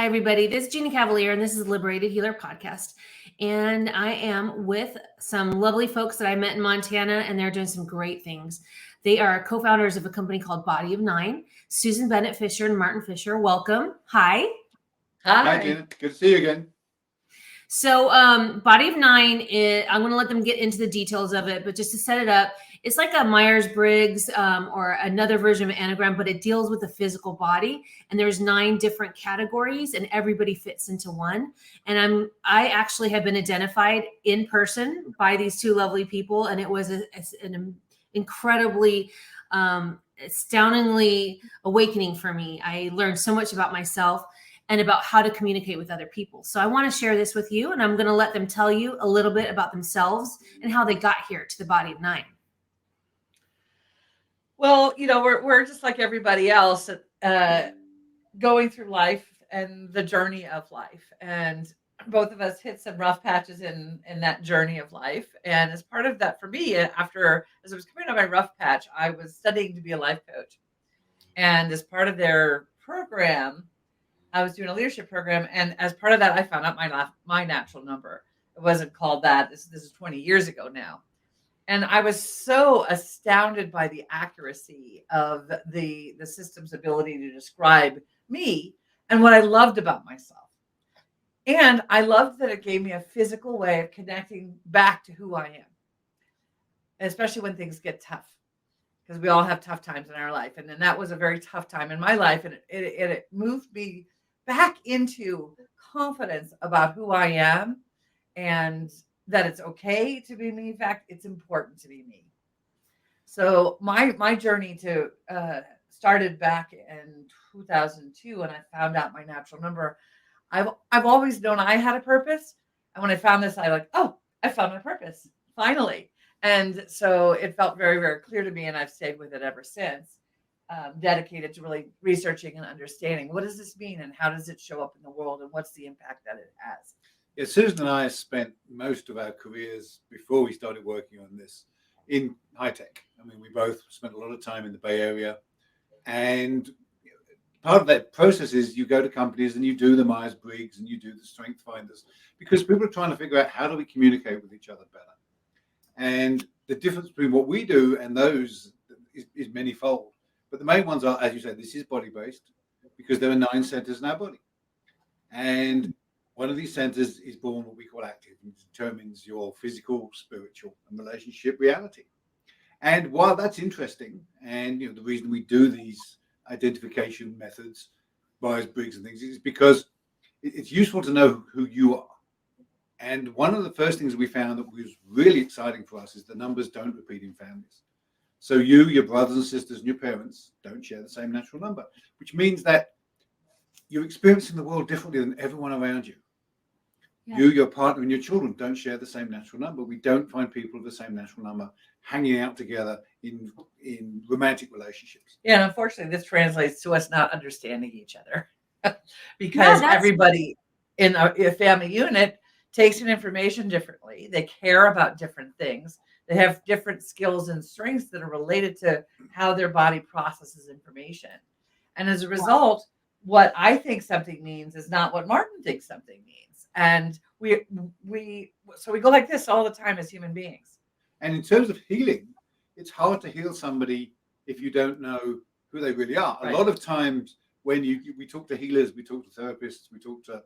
everybody. This is Jeannie Cavalier, and this is Liberated Healer Podcast. And I am with some lovely folks that I met in Montana, and they're doing some great things. They are co-founders of a company called Body of Nine, Susan Bennett Fischer and Martin Fischer. Welcome. Hi. Hi, Jeannie. Good to see you again. So Body of Nine, I'm going to let them get into the details of it, but just to set it up, it's like a Myers-Briggs or another version of Enneagram, but it deals with the physical body. And there's 9 different categories, and everybody fits into one. And I actually have been identified in person by these 2 lovely people, and it was an incredibly, astoundingly awakening for me. I learned so much about myself and about how to communicate with other people. So I want to share this with you, and I'm going to let them tell you a little bit about themselves and how they got here to the Body of Nine. Well, we're just like everybody else, going through life and the journey of life. And both of us hit some rough patches in that journey of life. And as part of that for me, as I was coming out of my rough patch, I was studying to be a life coach. And as part of their program, I was doing a leadership program. And as part of that, I found out my natural number. It wasn't called that. This is 20 years ago now. And I was so astounded by the accuracy of the system's ability to describe me and what I loved about myself. And I loved that it gave me a physical way of connecting back to who I am, especially when things get tough, because we all have tough times in our life. And then that was a very tough time in my life. And it moved me back into confidence about who I am and that it's okay to be me. In fact, it's important to be me. So my journey started back in 2002 when I found out my natural number. I've always known I had a purpose. And when I found this, I found my purpose, finally. And so it felt very, very clear to me, and I've stayed with it ever since, dedicated to really researching and understanding what does this mean and how does it show up in the world and what's the impact that it has. Yeah, Susan and I spent most of our careers before we started working on this in high tech. I mean, we both spent a lot of time in the Bay Area, and part of that process is you go to companies and you do the Myers-Briggs and you do the Strength Finders, because people are trying to figure out how do we communicate with each other better. And the difference between what we do and those is manyfold. But the main ones are, as you said, this is body-based because there are 9 centers in our body. And one of these centers is born what we call active, and determines your physical, spiritual, and relationship reality. And while that's interesting, and the reason we do these identification methods, Myers-Briggs and things, is because it's useful to know who you are. And one of the first things we found that was really exciting for us is the numbers don't repeat in families. So you, your brothers and sisters, and your parents don't share the same natural number, which means that you're experiencing the world differently than everyone around you. Yeah. You, your partner, and your children don't share the same natural number. We don't find people of the same natural number hanging out together in romantic relationships. Yeah, and unfortunately, this translates to us not understanding each other because everybody in a family unit takes in information differently. They care about different things. They have different skills and strengths that are related to how their body processes information. And as a result, what I think something means is not what Martin thinks something means. And we go like this all the time as human beings. And in terms of healing, it's hard to heal somebody if you don't know who they really are. Right. A lot of times when we talk to healers, we talk to therapists, we talk to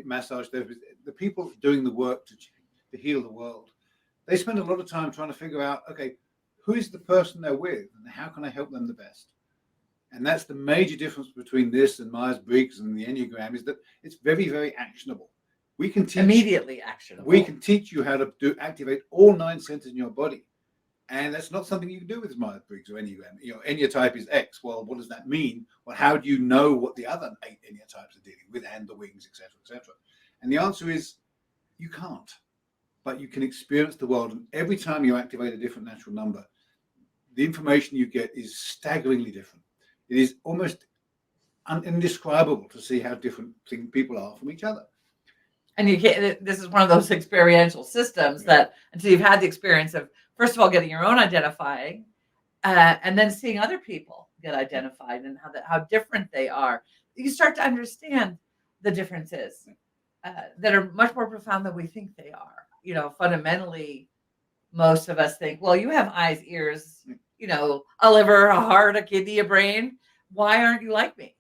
massage therapists, the people doing the work to heal the world, they spend a lot of time trying to figure out, okay, who is the person they're with and how can I help them the best? And that's the major difference between this and Myers-Briggs and the Enneagram, is that it's very, very actionable. We can teach immediately actionable. We can teach you how to activate all 9 centers in your body. And that's not something you can do with Myers-Briggs or Enneagram. Enneatype is X. Well, what does that mean? Well, how do you know what the other 8 Enneatypes are dealing with, and the wings, etc., etc.? And the answer is you can't. But you can experience the world. And every time you activate a different natural number, the information you get is staggeringly different. It is almost indescribable to see how different people are from each other. And you can't, this is one of those experiential systems that until you've had the experience of, first of all, getting your own identifying, and then seeing other people get identified and how different they are, you start to understand the differences that are much more profound than we think they are. Fundamentally, most of us think, well, you have eyes, ears, a liver, a heart, a kidney, a brain. Why aren't you like me?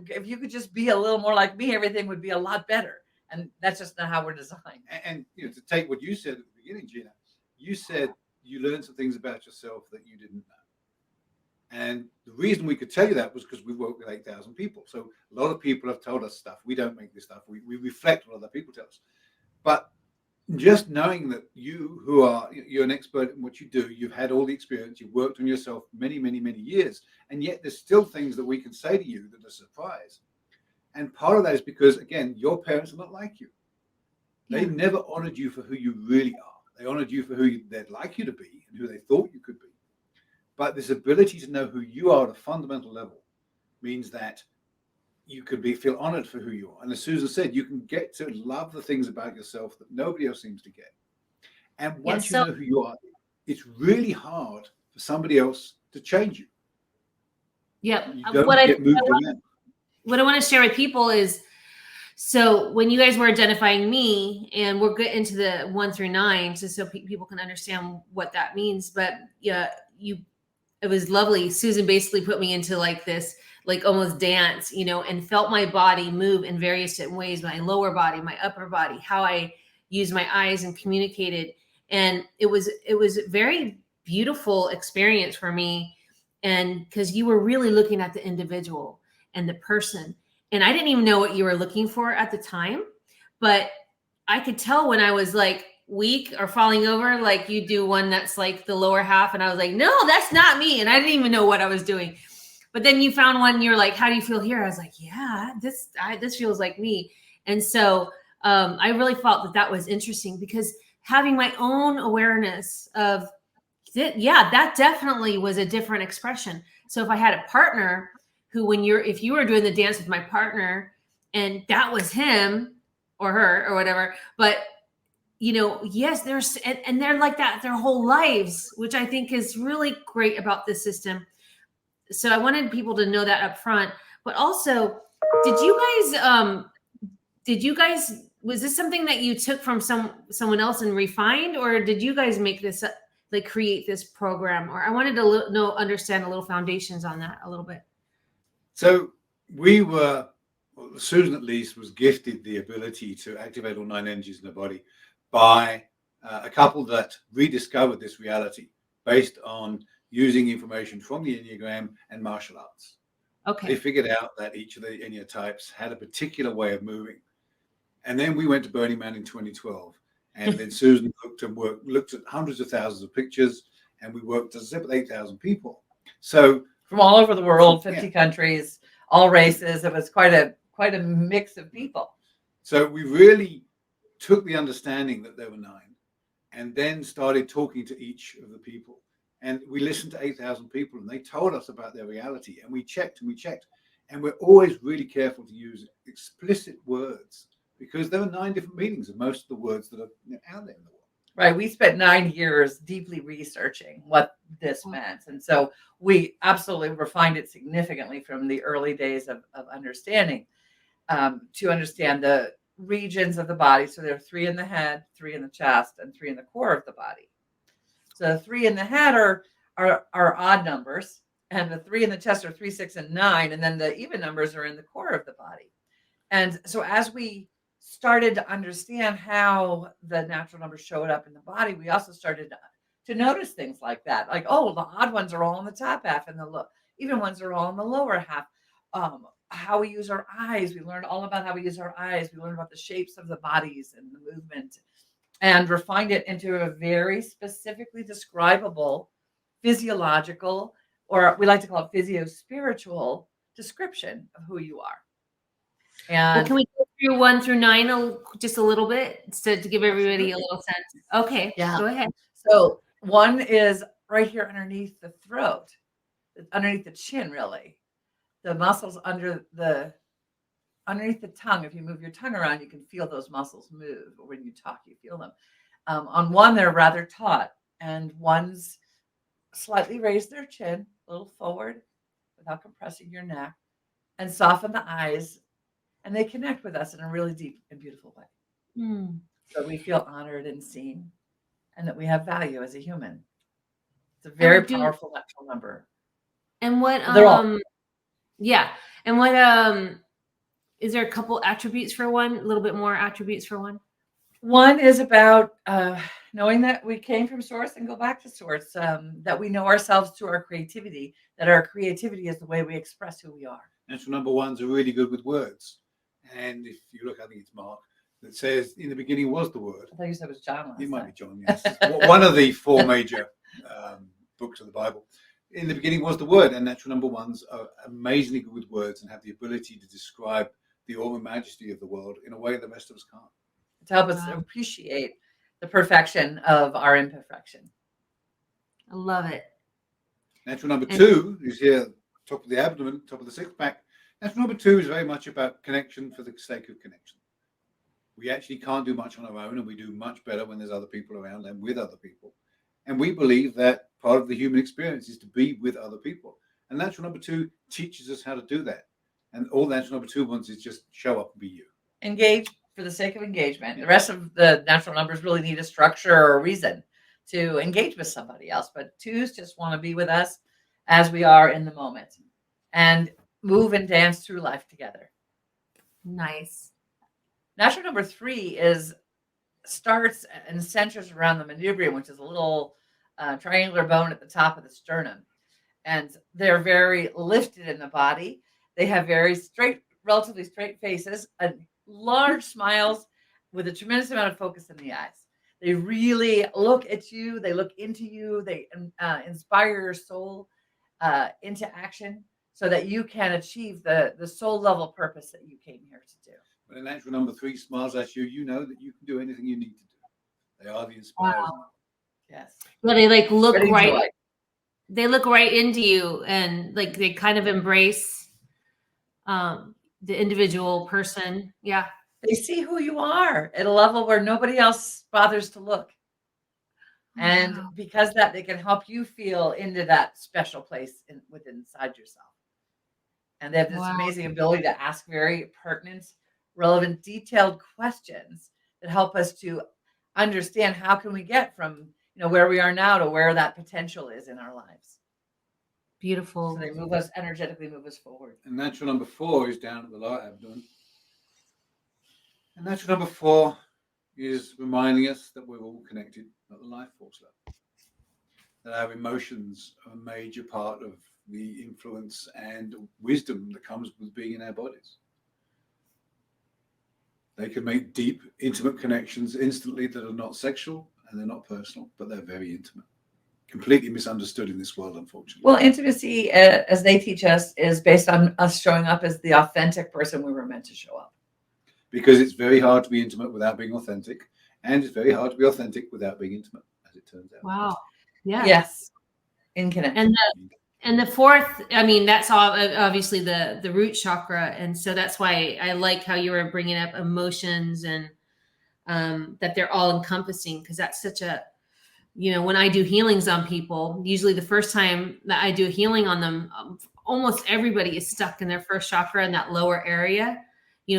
If you could just be a little more like me, everything would be a lot better. And that's just not how we're designed. And to take what you said at the beginning, Gina, you said you learned some things about yourself that you didn't know. And the reason we could tell you that was because we worked with 8,000 people. So a lot of people have told us stuff. We don't make this stuff. We reflect what other people tell us. But just knowing that you're an expert in what you do, you've had all the experience, you've worked on yourself many, many, many years, and yet there's still things that we can say to you that are a surprise. And part of that is because, again, your parents are not like you. They never honored you for who you really are. They honored you for who they'd like you to be and who they thought you could be. But this ability to know who you are at a fundamental level means that you could feel honored for who you are. And as Susan said, you can get to love the things about yourself that nobody else seems to get. And once you know who you are, it's really hard for somebody else to change you. Yep. You don't get moved around. What I want to share with people is, so when you guys were identifying me, and we'll get into the 1 through 9, just so people can understand what that means. But it was lovely. Susan basically put me into like this, like almost dance, and felt my body move in various different ways, my lower body, my upper body, how I used my eyes and communicated. And it was a very beautiful experience for me. And because you were really looking at the individual and the person. And I didn't even know what you were looking for at the time, but I could tell when I was like weak or falling over, like you do one that's like the lower half. And I was like, no, that's not me. And I didn't even know what I was doing. But then you found one, you're like, how do you feel here? I was like, yeah, this feels like me. And so I really felt that was interesting, because having my own awareness of that definitely was a different expression. So if I had a partner who, if you were doing the dance with my partner and that was him or her or whatever, but yes, and they're like that their whole lives, which I think is really great about this system. So I wanted people to know that up front. But also, did you guys, was this something that you took from someone else and refined, or did you guys make this like create this program? Or I wanted to understand a little foundations on that a little bit. So Susan at least was gifted the ability to activate all 9 energies in the body by a couple that rediscovered this reality based on using information from the Enneagram and martial arts. Okay. They figured out that each of the Ennea types had a particular way of moving. And then we went to Burning Man in 2012. And then Susan looked at hundreds of thousands of pictures, and we worked, as I said, with 8,000 people. So from all over the world, 50 countries, all races. It was quite a mix of people. So we really took the understanding that there were 9 and then started talking to each of the people. And we listened to 8,000 people, and they told us about their reality. And we checked. And we're always really careful to use explicit words, because there are 9 different meanings of most of the words that are out there in the world. Right. We spent 9 years deeply researching what this meant. And so we absolutely refined it significantly from the early days of understanding, to understand the regions of the body. So there are 3 in the head, 3 in the chest, and 3 in the core of the body. So the 3 in the head are odd numbers, and the 3 in the chest are 3, 6, and 9. And then the even numbers are in the core of the body. And so as we started to understand how the natural numbers showed up in the body, we also started to notice things like that. Like, oh, the odd ones are all in the top half, and the even ones are all in the lower half. How we use our eyes. We learned all about how we use our eyes. We learned about the shapes of the bodies and the movement, and refined it into a very specifically describable physiological, or we like to call it physio-spiritual description of who you are. And can we go through 1 through 9 just a little bit to give everybody a little sense? Okay, yeah. Go ahead. So 1 is right here underneath the throat, underneath the chin, really. The muscles underneath the tongue. If you move your tongue around, you can feel those muscles move. Or when you talk, you feel them. On 1, they're rather taut, and ones slightly raise their chin a little forward without compressing your neck, and soften the eyes and they connect with us in a really deep and beautiful way. Hmm. So we feel honored and seen, and that we have value as a human. It's a very powerful natural number. And what They're all yeah. And what is there a couple attributes for one? A little bit more attributes for one? One is about knowing that we came from source and go back to source, that we know ourselves through our creativity, that our creativity is the way we express who we are. Natural number ones are really good with words. And if you look, I think it's Mark, that says, in the beginning was the word. I thought you said it was John. It might be John, yes. One of the four major books of the Bible. In the beginning was the word, and natural number ones are amazingly good with words and have the ability to describe the awe and majesty of the world in a way the rest of us can't. To help us appreciate the perfection of our imperfection. I love it. Natural number two is here, top of the abdomen, top of the six pack. Natural number two is very much about connection for the sake of connection. We actually can't do much on our own, and we do much better when there's other people around and with other people. And we believe that part of the human experience is to be with other people. And natural number two teaches us how to do that. And all natural number two wants is just show up and be you. Engage for the sake of engagement. The rest of the natural numbers really need a structure or a reason to engage with somebody else. But twos just want to be with us as we are in the moment and move and dance through life together. Nice. Natural number three starts and centers around the manubrium, which is a little triangular bone at the top of the sternum. And they're very lifted in the body. They have very straight, relatively straight faces, large smiles with a tremendous amount of focus in the eyes. They really look at you. They look into you. They inspire your soul into action so that you can achieve the soul level purpose that you came here to do. When a natural number three smiles at you, you know that you can do anything you need to do. They are the inspirers. Wow. Yes. Well, they like look Ready right. joy. They look right into you, and like they kind of embrace the individual person. Yeah. They see who you are at a level where nobody else bothers to look. And Wow. because that, they can help you feel into that special place within inside yourself. And they have this amazing ability to ask very pertinent, relevant, detailed questions that help us to understand how can we get from where we are now to where that potential is in our lives. Beautiful. So they energetically move us forward. And natural number four is down at the lower abdomen. And natural number four is reminding us that we're all connected at the life force level. That our emotions are a major part of the influence and wisdom that comes with being in our bodies. They can make deep, intimate connections instantly that are not sexual and they're not personal, but they're very intimate. Completely misunderstood in this world, unfortunately. Well, intimacy, as they teach us, is based on us showing up as the authentic person we were meant to show up. Because it's very hard to be intimate without being authentic, and it's very hard to be authentic without being intimate, as it turns out. Wow. Yeah. Yes. In connection. And the fourth, I mean, that's obviously the root chakra, and so that's why I like how you were bringing up emotions and that they're all encompassing, because that's such a, when I do healings on people, usually the first time that I do a healing on them, almost everybody is stuck in their first chakra in that lower area.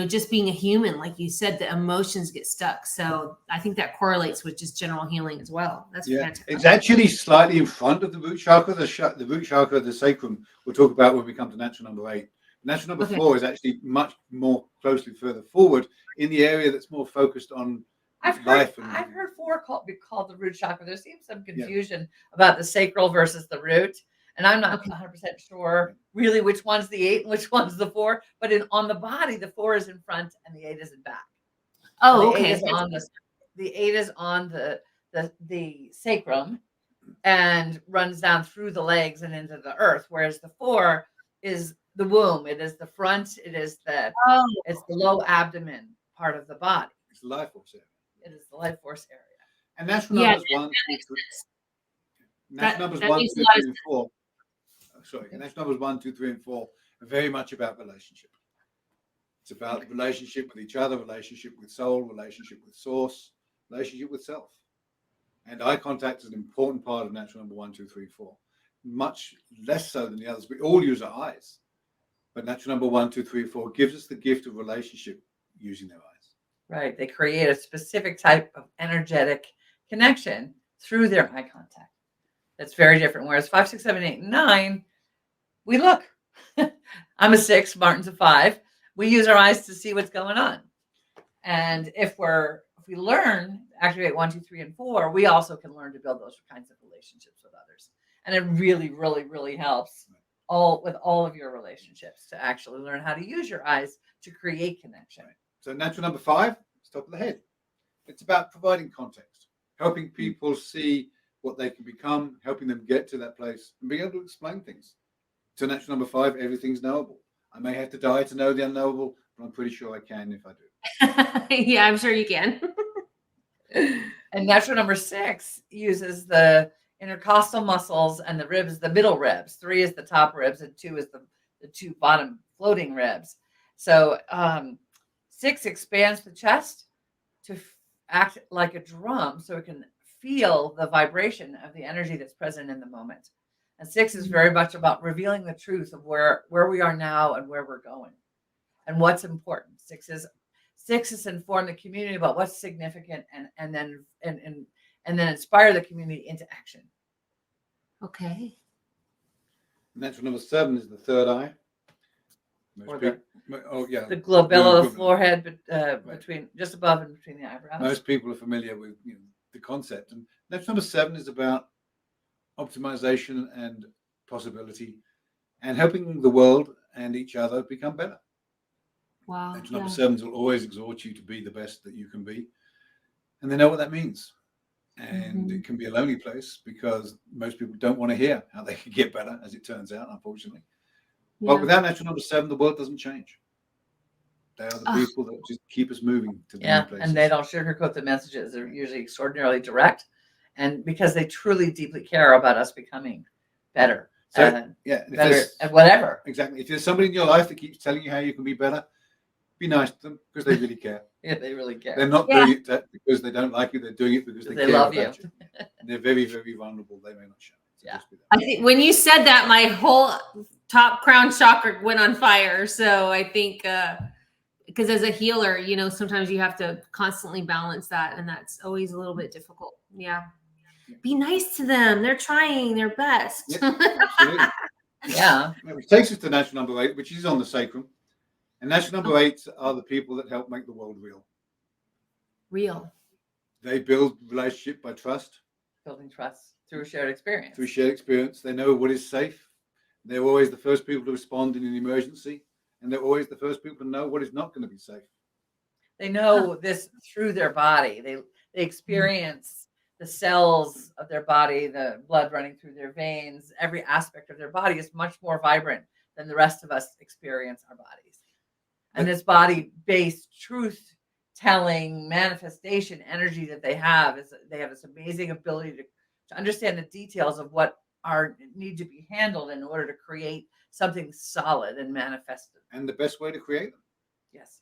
Just being a human, like you said, the emotions get stuck. So I think that correlates with just general healing as well. That's fantastic. It's actually slightly in front of the root chakra. The root chakra, the sacrum, we'll talk about when we come to natural number 8. Natural number 4 is actually much more closely further forward in the area that's more focused on life. I've heard 4 be called the root chakra. There seems some confusion about the sacral versus the root. And I'm not 100% sure really which one's the 8 and which one's the 4. But on the body, the 4 is in front and the 8 is in back. Oh, so okay. The 8 is on the sacrum and runs down through the legs and into the earth, whereas the 4 is the womb. It is the front. It is it's the low abdomen part of the body. It's the life force area. It is the life force area. And natural numbers 1, 2, 3. Natural numbers 1, 2, 3, and 4. Natural numbers 1, 2, 3, and 4 are very much about relationship. It's about relationship with each other, relationship with soul, relationship with source, relationship with self. And eye contact is an important part of natural number 1, 2, 3, 4. Much less so than the others. We all use our eyes. But natural number 1, 2, 3, 4 gives us the gift of relationship using their eyes. Right. They create a specific type of energetic connection through their eye contact. That's very different. Whereas 5, 6, 7, 8, and 9, we look. I'm a 6, Martin's a 5. We use our eyes to see what's going on. And if we learn to activate 1, 2, 3, and 4, we also can learn to build those kinds of relationships with others. And it really, really, really helps with all of your relationships to actually learn how to use your eyes to create connection. Right. So natural number 5, it's top of the head. It's about providing context, helping people see what they can become, helping them get to that place, and being able to explain things. So natural number 5, everything's knowable. I may have to die to know the unknowable, but I'm pretty sure I can if I do. Yeah, I'm sure you can. And natural number 6 uses the intercostal muscles and the ribs, the middle ribs. 3 is the top ribs, and 2 is the 2 bottom floating ribs. So 6 expands the chest to act like a drum, so it can feel the vibration of the energy that's present in the moment. And 6 is very much about revealing the truth of where we are now and where we're going and what's important. 6 is inform the community about what's significant and then inspire the community into action. Okay. Natural number 7 is the third eye. The globella, Globella. the forehead, between just above and between the eyebrows. Most people are familiar with the concept. And natural number 7 is about optimization and possibility and helping the world and each other become better. Wow. Natural number 7s will always exhort you to be the best that you can be. And they know what that means. And it can be a lonely place because most people don't want to hear how they can get better, as it turns out, unfortunately. Yeah. But without natural number 7, the world doesn't change. They are the people that just keep us moving to the new places. And they don't sugarcoat the messages. They're usually extraordinarily direct, and because they truly deeply care about us becoming better. So, better at whatever. Exactly. If there's somebody in your life that keeps telling you how you can be better, be nice to them because they really care. Yeah, they really care. They're not doing it because they don't like you. They're doing it because they care love about you. And they're very, very vulnerable. They may not show it. So Yeah. I think when you said that, my whole top crown chakra went on fire. So I think because as a healer, sometimes you have to constantly balance that, and that's always a little bit difficult. Yeah. Be nice to them. They're trying their best. Yeah, absolutely. Yeah. Which takes us to natural number 8, which is on the sacrum. And natural number 8 are the people that help make the world real. Real. They build relationship by trust. Building trust through shared experience. Through shared experience. They know what is safe. They're always the first people to respond in an emergency. And they're always the first people to know what is not going to be safe. They know this through their body. They experience the cells of their body, the blood running through their veins. Every aspect of their body is much more vibrant than the rest of us experience our bodies. And this body-based truth-telling manifestation energy that they have is they have this amazing ability to understand the details of what need to be handled in order to create something solid and manifested. And the best way to create them. Yes.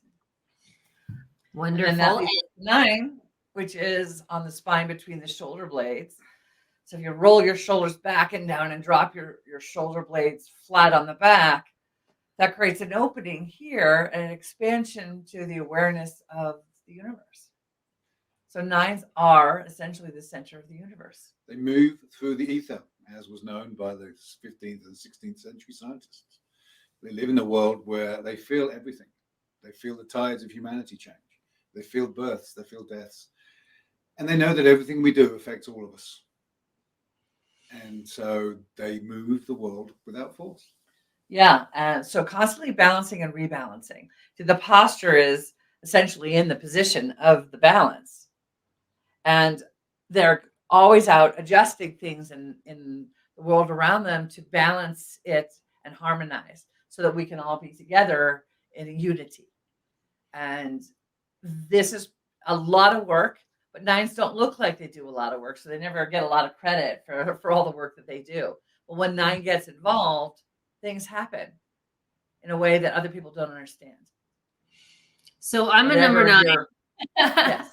Wonderful. And that leads to 9, which is on the spine between the shoulder blades. So if you roll your shoulders back and down and drop your shoulder blades flat on the back, that creates an opening here and an expansion to the awareness of the universe. So 9s are essentially the center of the universe. They move through the ether, as was known by the 15th and 16th century scientists. They live in a world where they feel everything. They feel the tides of humanity change. They feel births, they feel deaths. And they know that everything we do affects all of us. And so they move the world without force. Yeah. So constantly balancing and rebalancing. So the posture is essentially in the position of the balance. And they're always out adjusting things in the world around them to balance it and harmonize so that we can all be together in a unity. And this is a lot of work, but 9s don't look like they do a lot of work. So they never get a lot of credit for all the work that they do. But when 9 gets involved, things happen in a way that other people don't understand. So I'm a number 9. Yes.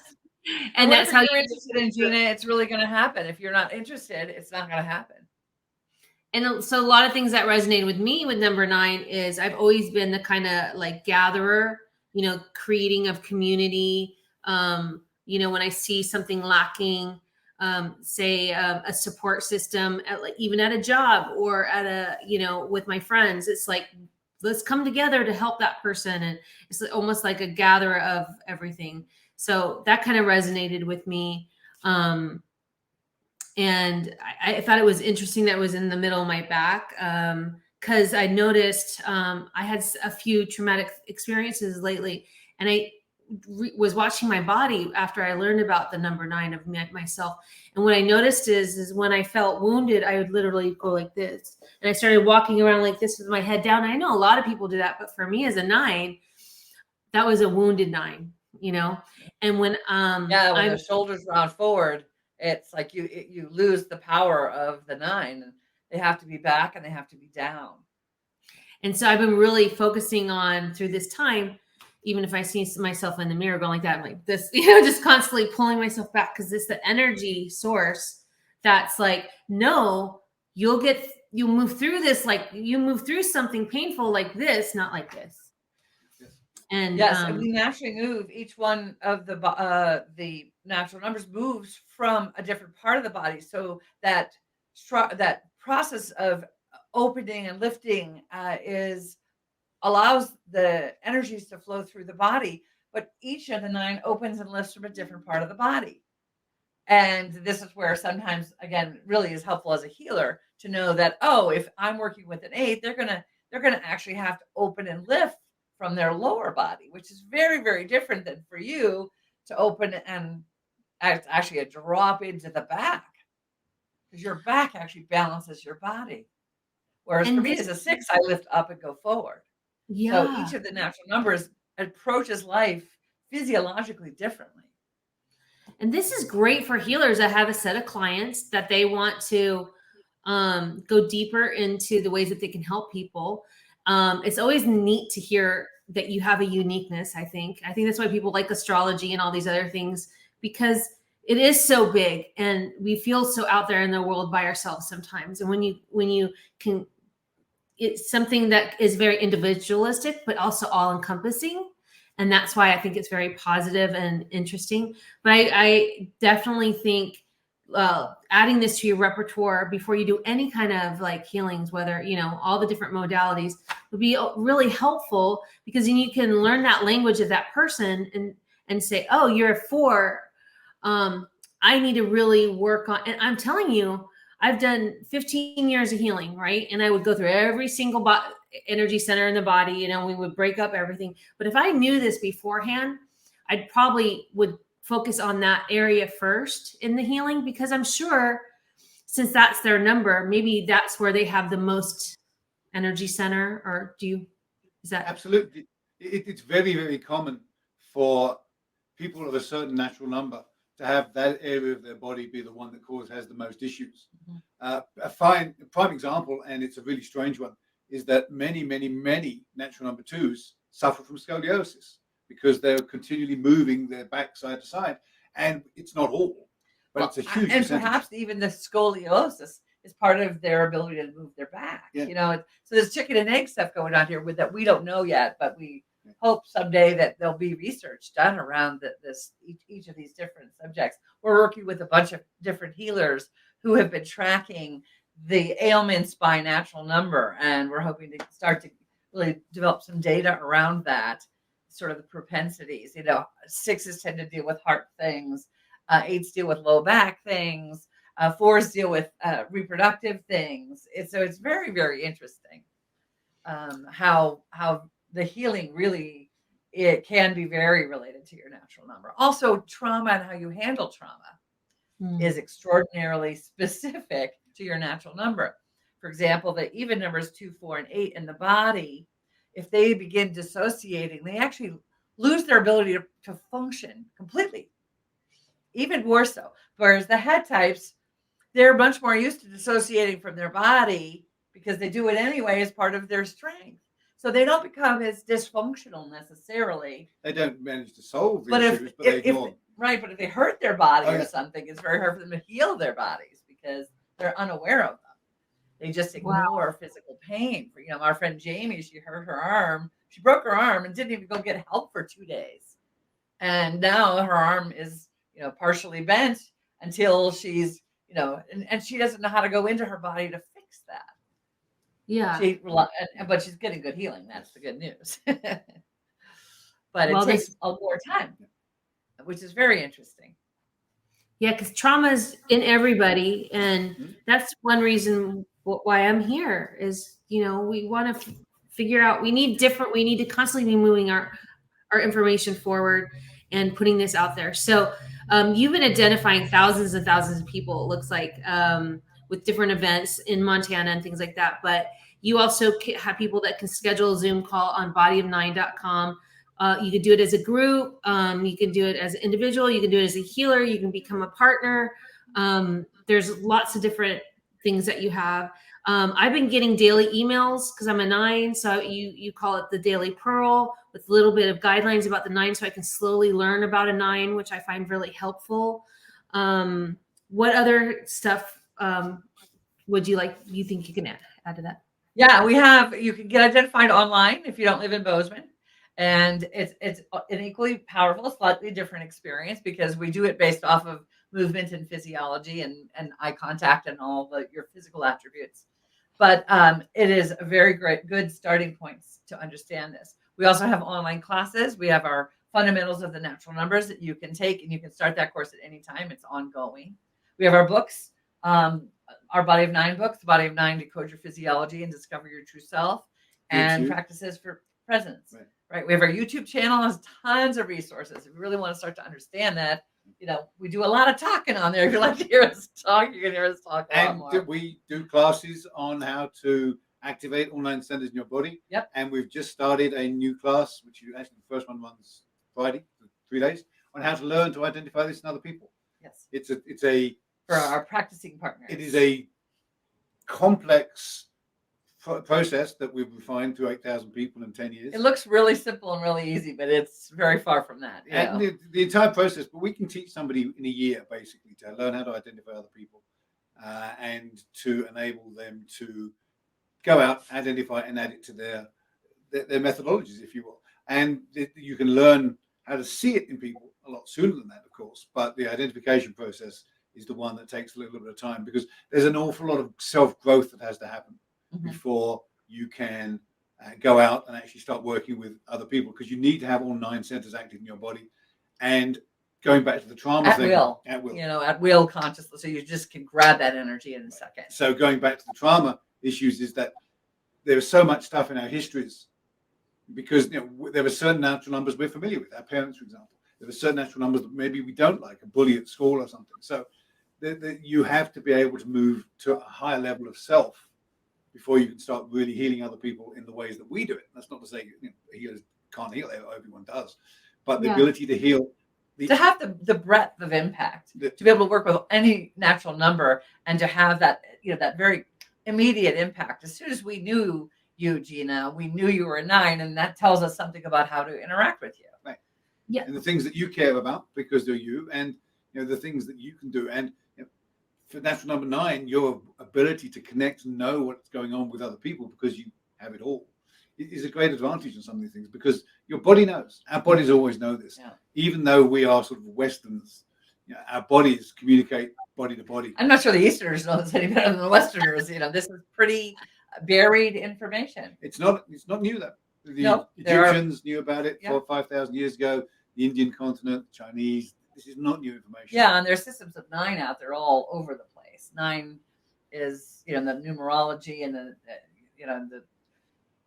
And that's how you're interested in, Gina. It's really going to happen. If you're not interested, it's not going to happen. And so a lot of things that resonated with me with number 9 is I've always been the kind of like gatherer, creating of community. When I see something lacking, say a support system at even at a job or at with my friends, it's like, let's come together to help that person. And it's almost like a gatherer of everything. So that kind of resonated with me. And I thought it was interesting that it was in the middle of my back, because I noticed I had a few traumatic experiences lately, and I was watching my body after I learned about the number 9 of myself. And what I noticed is when I felt wounded, I would literally go like this, and I started walking around like this with my head down. And I know a lot of people do that, but for me as a 9, that was a wounded 9, And when when the shoulders round forward, it's like you lose the power of the 9, and they have to be back and they have to be down. And so I've been really focusing on through this time, even if I see myself in the mirror going like that, I'm like this, just constantly pulling myself back, because it's the energy source that's like, no, you'll move through this, like you move through something painful like this, not like this. And yes, and we naturally move. Each one of the natural numbers moves from a different part of the body, so that process of opening and lifting allows the energies to flow through the body. But each of the 9 opens and lifts from a different part of the body, and this is where sometimes, again, really is helpful as a healer to know that, if I'm working with an 8, they're gonna actually have to open and lift from their lower body, which is very, very different than for you to open and actually a drop into the back, because your back actually balances your body. Whereas for me as a 6, I lift up and go forward. Yeah. So each of the natural numbers approaches life physiologically differently. And this is great for healers that have a set of clients that they want to go deeper into the ways that they can help people. It's always neat to hear that you have a uniqueness. I think that's why people like astrology and all these other things, because it is so big and we feel so out there in the world by ourselves sometimes. And when you can, it's something that is very individualistic, but also all encompassing. And that's why I think it's very positive and interesting. But I definitely think adding this to your repertoire before you do any kind of like healings, whether, all the different modalities, would be really helpful, because then you can learn that language of that person and say, oh, you're a 4. I need to really work on, and I'm telling you, I've done 15 years of healing, right? And I would go through every single energy center in the body, we would break up everything. But if I knew this beforehand, I'd probably would focus on that area first in the healing, because I'm sure since that's their number, maybe that's where they have the most energy center. Or is that? Absolutely. It's very, very common for people of a certain natural number to have that area of their body be the one that has the most issues. A prime example, and it's a really strange one, is that many, many, many natural number 2s suffer from scoliosis, because they're continually moving their back side to side. And it's not all, but it's a huge and percentage. Perhaps even the scoliosis is part of their ability to move their back. So there's chicken and egg stuff going on here that we don't know yet, but we hope someday that there'll be research done around each of these different subjects. We're working with a bunch of different healers who have been tracking the ailments by natural number, and we're hoping to start to really develop some data around that, sort of the propensities. 6s tend to deal with heart things, 8s deal with low back things, 4s deal with reproductive things. So it's very, very interesting how the healing really, it can be very related to your natural number. Also, trauma and how you handle trauma is extraordinarily specific to your natural number. For example, the even numbers 2, 4, and 8 in the body, if they begin dissociating, they actually lose their ability to function completely, even more so. Whereas the head types, they're much more used to dissociating from their body, because they do it anyway as part of their strength. So they don't become as dysfunctional necessarily. They don't manage to solve the issues, but they ignore them. Right, but if they hurt their body or something, it's very hard for them to heal their bodies, because they're unaware of them. They just Wow. ignore physical pain. You know, our friend Jamie, she hurt her arm. She broke her arm and didn't even go get help for 2 days. And now her arm is, you know, partially bent until she's, you know, and she doesn't know how to go into her body to fix that. Yeah. But she's getting good healing. That's the good news. But Well, it takes more time, which is very interesting. Yeah, because trauma's in everybody, and that's one reason why I'm here is, you know, we want to figure out, we need to constantly be moving our information forward and putting this out there. So you've been identifying thousands and thousands of people, it looks like, with different events in Montana and things like that. But you also have people that can schedule a Zoom call on bodyof9.com. You can do it as a group. You can do it as an individual. You can do it as a healer. You can become a partner. There's lots of different things that you have. I've been getting daily emails because I'm a 9. So you call it the Daily Pearl with a little bit of guidelines about the 9, so I can slowly learn about a 9, which I find really helpful. What other stuff you think you can add to that? Yeah, you can get identified online if you don't live in Bozeman. And it's an equally powerful, slightly different experience because we do it based off of movement and physiology and eye contact and all your physical attributes. But it is a very good starting points to understand this. We also have online classes. We have our fundamentals of the natural numbers that you can take, and you can start that course at any time. It's ongoing. We have our books, our Body of 9 books, the Body of 9, Decode Your Physiology and Discover Your True Self, and Practices for Presence. Right. We have our YouTube channel, has tons of resources. If you really want to start to understand that, you know, we do a lot of talking on there. If you like to hear us talk, you can hear us talk a lot more. We do classes on how to activate all 9 centers in your body. Yep. And we've just started a new class, which the first one runs Friday for 3 days, on how to learn to identify this in other people. Yes. It's for our practicing partners. It is a complex process that we've refined to 8,000 people in 10 years. It looks really simple and really easy, but it's very far from that. And the entire process, but we can teach somebody in a year basically to learn how to identify other people and to enable them to go out, identify, and add it to their methodologies, if you will. And you can learn how to see it in people a lot sooner than that, of course. But the identification process is the one that takes a little bit of time because there's an awful lot of self-growth that has to happen before you can go out and actually start working with other people, because you need to have all 9 centers active in your body. And going back to the trauma thing, at will, at will consciously, so you just can grab that energy in a second. So going back to the trauma issues is that there is so much stuff in our histories because there are certain natural numbers we're familiar with, our parents, for example. There are certain natural numbers that maybe we don't like, a bully at school or something. So you have to be able to move to a higher level of self before you can start really healing other people in the ways that we do it. That's not to say healers can't heal, everyone does. But the ability to heal. To have the breadth of impact, to be able to work with any natural number and to have that, that very immediate impact. As soon as we knew you, Gina, we knew you were a 9, and that tells us something about how to interact with you. Right. Yeah. And the things that you care about because they're you, and the things that you can do. And for natural number 9, your ability to connect and know what's going on with other people because you have it all is a great advantage in some of these things because your body knows. Our bodies always know this. Yeah. Even though we are sort of Westerns, our bodies communicate body to body. I'm not sure the Easterners know this any better than the Westerners. This is pretty buried information. It's not new though. The Egyptians knew about it 4,000 or 5,000 years ago. The Indian continent, Chinese. This is not new information. Yeah, and there's systems of 9 out there all over the place. 9 is, the numerology and the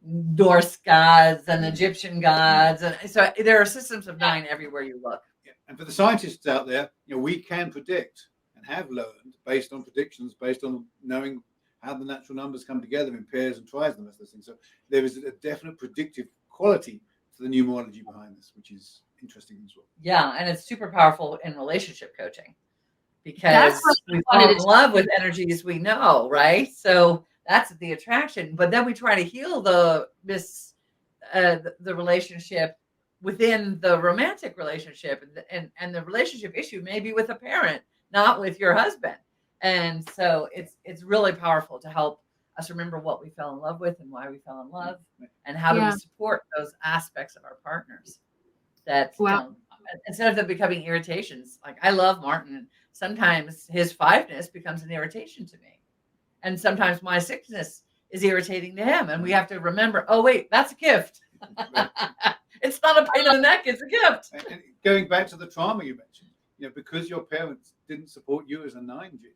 Norse gods and Egyptian gods, and so there are systems of 9 everywhere you look. Yeah. And for the scientists out there, we can predict and have learned based on predictions, based on knowing how the natural numbers come together in pairs and tries and those things. So there is a definite predictive quality to the numerology behind this, which is interesting as well. Yeah, and it's super powerful in relationship coaching because we fall in love with energies we know, right? So that's the attraction. But then we try to heal the relationship within the romantic relationship, and the relationship issue may be with a parent, not with your husband. And so it's really powerful to help us remember what we fell in love with and why we fell in love, and how do we support those aspects of our partners that instead of them becoming irritations. Like, I love Martin, and sometimes his 5ness becomes an irritation to me, and sometimes my 6ness is irritating to him, and we have to remember, oh wait, that's a gift. It's not a pain in the neck, it's a gift. And going back to the trauma you mentioned, because your parents didn't support you as a 9 gene,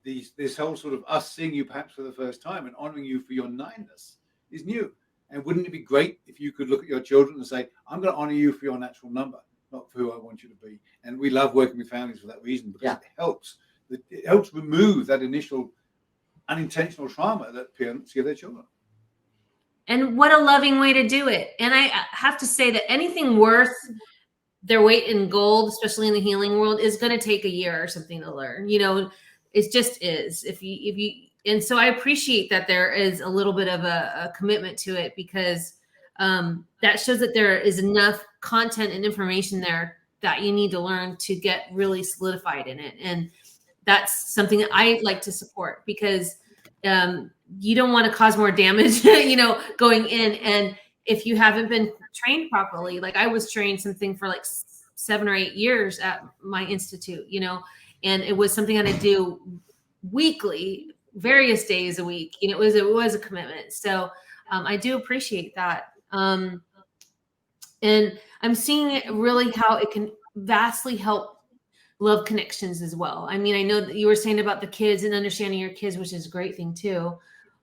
this whole sort of us seeing you perhaps for the first time and honoring you for your 9ness is new. And wouldn't it be great if you could look at your children and say, I'm going to honor you for your natural number, not for who I want you to be. And we love working with families for that reason, because it helps remove that initial unintentional trauma that parents give their children. And what a loving way to do it. And I have to say that anything worth their weight in gold, especially in the healing world, is going to take a year or something to learn. It just is. And so I appreciate that there is a little bit of a commitment to it, because that shows that there is enough content and information there that you need to learn to get really solidified in it. And that's something that I like to support, because you don't want to cause more damage, going in. And if you haven't been trained properly, like I was trained something for like 7 or 8 years at my institute, and it was something that I do weekly, various days a week. It was a commitment. So I do appreciate that. And I'm seeing it really how it can vastly help love connections as well. I mean, I know that you were saying about the kids and understanding your kids, which is a great thing too,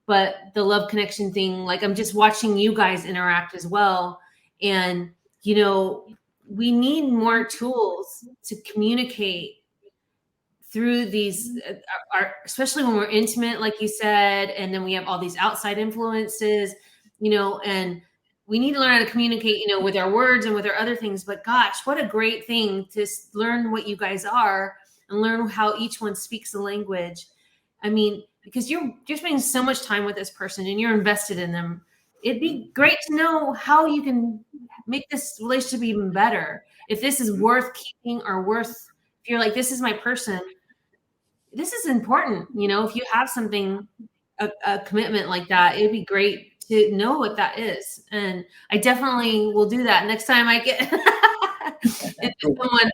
but the love connection thing, like I'm just watching you guys interact as well. And, we need more tools to communicate through these, especially when we're intimate, like you said, and then we have all these outside influences, and we need to learn how to communicate, with our words and with our other things. But gosh, what a great thing to learn what you guys are and learn how each one speaks the language. I mean, because you're spending so much time with this person and you're invested in them. It'd be great to know how you can make this relationship even better. If this is worth keeping or if you're like, this is my person, this is important. If you have something, a commitment like that, it'd be great to know what that is. And I definitely will do that next time I get someone.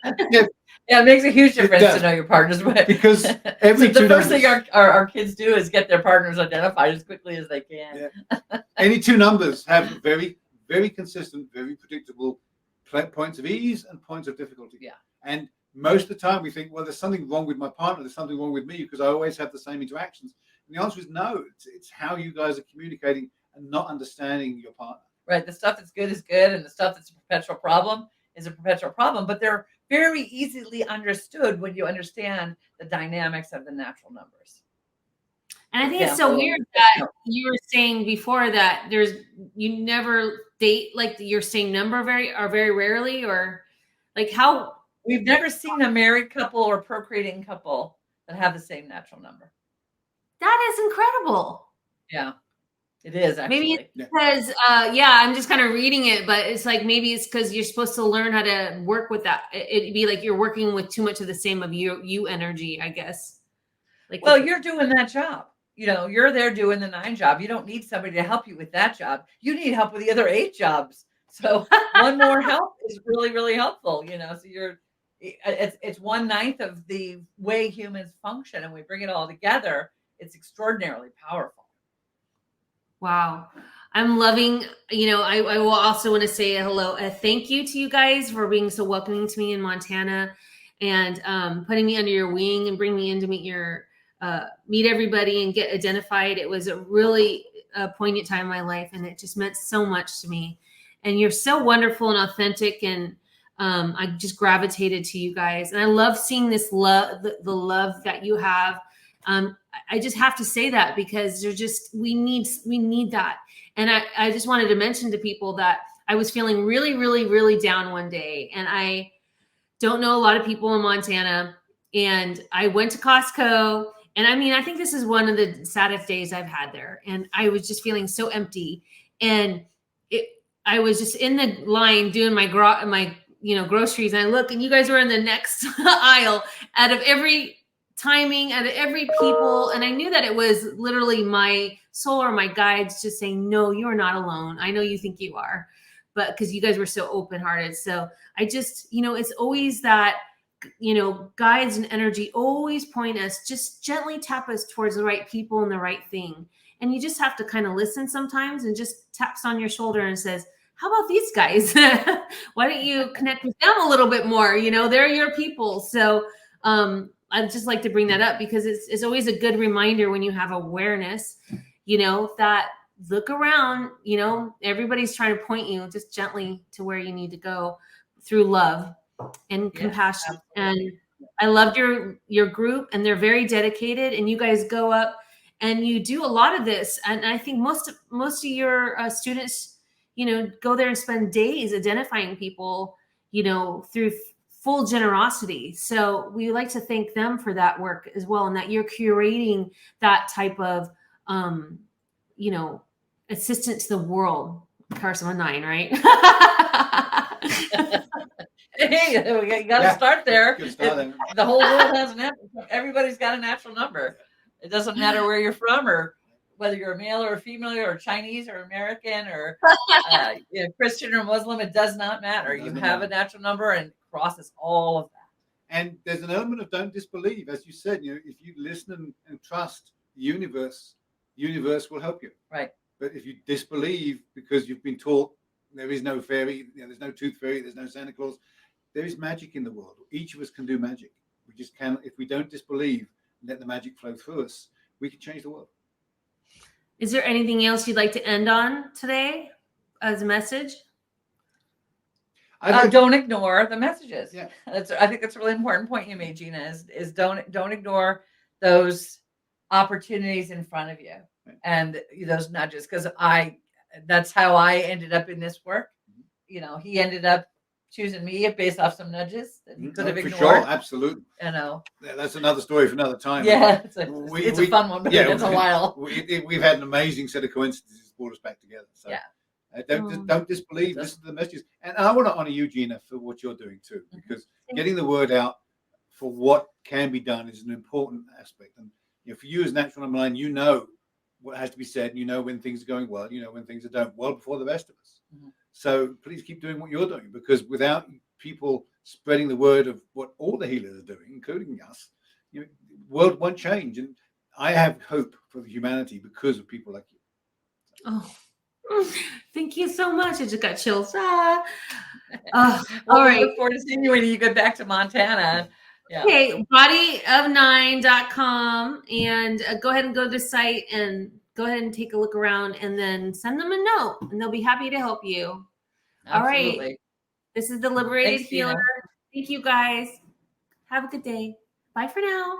Yeah, it makes a huge difference to know your partners. Because the first thing our kids do is get their partners identified as quickly as they can. Yeah. Any 2 numbers have very, very consistent, very predictable points of ease and points of difficulty. Yeah. And most of the time we think, well, there's something wrong with my partner. There's something wrong with me because I always have the same interactions. And the answer is no. It's how you guys are communicating and not understanding your partner. Right. The stuff that's good is good, and the stuff that's a perpetual problem is a perpetual problem. But they're very easily understood when you understand the dynamics of the natural numbers. And I think it's so weird that you were saying before that you never date like your same number very rarely, or like how we've never seen a married couple or procreating couple that have the same natural number. That is incredible. Yeah, it is actually. Maybe it's because I'm just kind of reading it, but it's like maybe it's because you're supposed to learn how to work with that. It'd be like you're working with too much of the same of you energy, I guess. Like, well, you're doing that job. You're there doing the 9 job. You don't need somebody to help you with that job. You need help with the other 8 jobs. So one more help is really, really helpful. So it's 1/9 of the way humans function, and we bring it all together. It's extraordinarily powerful. Wow. I'm loving, I will also want to say a thank you to you guys for being so welcoming to me in Montana, and putting me under your wing and bring me in to meet everybody and get identified. It was a really poignant time in my life, and it just meant so much to me. And you're so wonderful and authentic, and I just gravitated to you guys. And I love seeing this love, the love that you have. I just have to say that because we need that. And I just wanted to mention to people that I was feeling really, really, really down one day, and I don't know a lot of people in Montana, and I went to Costco. And I mean, I think this is one of the saddest days I've had there. And I was just feeling so empty. And I was just in the line doing my groceries. And I look, and you guys were in the next aisle. Out of every timing out of every people. And I knew that it was literally my soul or my guides just saying, no, you're not alone. I know you think you are, but because you guys were so open-hearted. So I just, it's always that, guides and energy always point us, just gently tap us towards the right people and the right thing. And you just have to kind of listen sometimes, and just taps on your shoulder and says, how about these guys? Why don't you connect with them a little bit more? They're your people. So I'd just like to bring that up, because it's always a good reminder when you have awareness, that look around, everybody's trying to point you just gently to where you need to go through love and compassion. Absolutely. And I loved your group, and they're very dedicated, and you guys go up and you do a lot of this. And I think most of your students, go there and spend days identifying people, through full generosity. So we like to thank them for that work as well, and that you're curating that type of, assistant to the world. Carson, I'm a 9, right? Hey, you got to start there. Good start there. The whole world has everybody's got a natural number. It doesn't matter where you're from, or whether you're a male or a female, or Chinese or American, or Christian or Muslim. It does not matter. You have a natural number, and it crosses all of that. And there's an element of don't disbelieve, as you said. If you listen and trust the universe will help you. Right. But if you disbelieve because you've been taught there is no fairy, there's no tooth fairy, there's no Santa Claus, there is magic in the world. Each of us can do magic. We just can. If we don't disbelieve, let the magic flow through us, we can change the world. Is there anything else you'd like to end on today as a message? Don't ignore the messages. Yeah. I think that's a really important point you made, Gina, is don't ignore those opportunities in front of you, right, and those nudges. Because that's how I ended up in this work. He ended up choosing me based off some nudges that he could have ignored. For sure, absolutely. That's another story for another time. Yeah, it's a fun one, but it's a while. We've had an amazing set of coincidences brought us back together. So yeah. Don't disbelieve. Listen to the messages, and I want to honor you, Gina, for what you're doing too, because getting the word out for what can be done is an important aspect. And for you as natural number 9, what has to be said. When things are going well. When things are going well before the rest of us. Mm-hmm. So please keep doing what you're doing, because without people spreading the word of what all the healers are doing, including us, the world won't change. And I have hope for humanity because of people like you. Oh, thank you so much. I just got chills. All right. Look forward to seeing you when you get back to Montana. Yeah. Okay, bodyof9.com, and go ahead and go to the site and go ahead and take a look around, and then send them a note, and they'll be happy to help you. Absolutely. All right. This is the Liberated Thanks, Healer. Gina. Thank you, guys. Have a good day. Bye for now.